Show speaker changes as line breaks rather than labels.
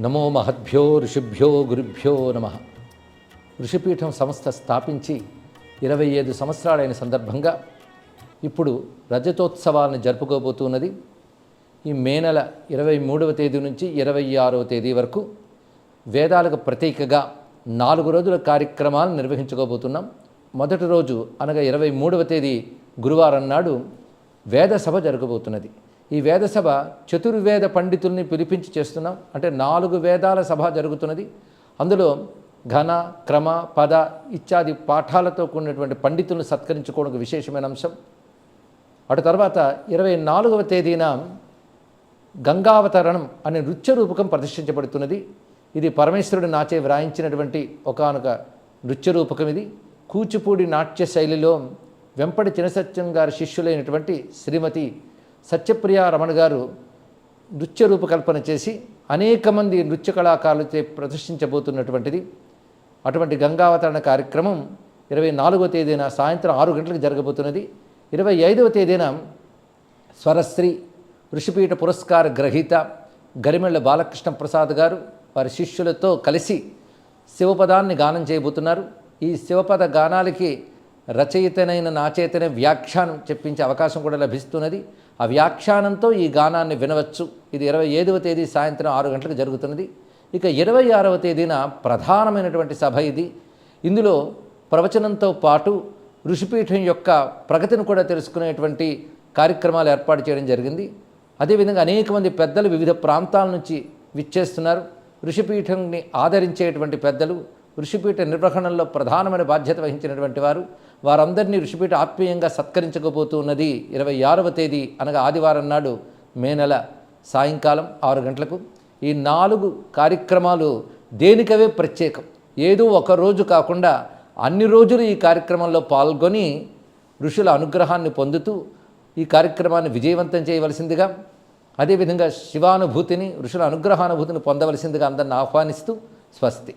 నమో మహద్భ్యో ఋషిభ్యో గురుభ్యో నమ. ఋషిపీఠం సంస్థ స్థాపించి 25 సంవత్సరాలైన సందర్భంగా ఇప్పుడు రజతోత్సవాలను జరుపుకోబోతున్నది. ఈ మే నెల 23వ తేదీ నుంచి 26వ తేదీ వరకు వేదాలకు ప్రతీకగా 4 రోజుల కార్యక్రమాలు నిర్వహించుకోబోతున్నాం. మొదటి రోజు అనగా 23వ తేదీ గురువారం నాడు వేదసభ జరగబోతున్నది. ఈ వేదసభ చతుర్వేద పండితుల్ని పిలిపించి చేస్తున్నాం. అంటే 4 వేదాల సభ జరుగుతున్నది. అందులో ఘన, క్రమ, పద ఇత్యాది పాఠాలతో కూడినటువంటి పండితులను సత్కరించుకోవడం విశేషమైన అంశం. అటు తర్వాత 24వ తేదీన గంగావతరణం అనే నృత్య రూపకం ప్రదర్శించబడుతున్నది. ఇది పరమేశ్వరుడు నాచే వ్రాయించినటువంటి ఒకానొక నృత్య రూపకం. ఇది కూచిపూడి నాట్య శైలిలో వెంపటి చినసత్యం గారి శిష్యులైనటువంటి శ్రీమతి సత్యప్రియ రమణ గారు నృత్య రూపకల్పన చేసి అనేక మంది నృత్య కళాకారులచే ప్రదర్శించబోతున్నటువంటిది. అటువంటి గంగావతరణ కార్యక్రమం 24వ తేదీన సాయంత్రం 6 గంటలకు జరగబోతున్నది. 25వ తేదీన స్వరశ్రీ ఋషిపీఠ పురస్కార గ్రహీత గరిమెళ్ళ బాలకృష్ణ ప్రసాద్ గారు వారి శిష్యులతో కలిసి శివపదాన్ని గానం చేయబోతున్నారు. ఈ శివపద గానాలకి రచయితనైన నాచేతనే వ్యాఖ్యానం చెప్పించే అవకాశం కూడా లభిస్తున్నది. ఆ వ్యాఖ్యానంతో ఈ గానాన్ని వినవచ్చు. ఇది 25వ తేదీ సాయంత్రం 6 గంటలకు జరుగుతున్నది. ఇక 26వ తేదీన ప్రధానమైనటువంటి సభ ఇది. ఇందులో ప్రవచనంతో పాటు ఋషిపీఠం యొక్క ప్రగతిని కూడా తెలుసుకునేటువంటి కార్యక్రమాలు ఏర్పాటు చేయడం జరిగింది. అదేవిధంగా అనేక మంది పెద్దలు వివిధ ప్రాంతాల నుంచి విచ్చేస్తున్నారు. ఋషిపీఠంని ఆదరించేటువంటి పెద్దలు, ఋషిపీఠ నిర్వహణలో ప్రధానమైన బాధ్యత వహించినటువంటి వారందరినీ ఋషిపీఠ ఆత్మీయంగా సత్కరించకపోతూ ఉన్నది 26వ తేదీ అనగా ఆదివారం నాడు మే నెల సాయంకాలం 6 గంటలకు. ఈ 4 కార్యక్రమాలు దేనికవే ప్రత్యేకం. ఏదో ఒక రోజు కాకుండా అన్ని రోజులు ఈ కార్యక్రమంలో పాల్గొని ఋషుల అనుగ్రహాన్ని పొందుతూ ఈ కార్యక్రమాన్ని విజయవంతం చేయవలసిందిగా, అదేవిధంగా శివానుభూతిని, ఋషుల అనుగ్రహానుభూతిని పొందవలసిందిగా అందరిని ఆహ్వానిస్తూ స్వస్తి.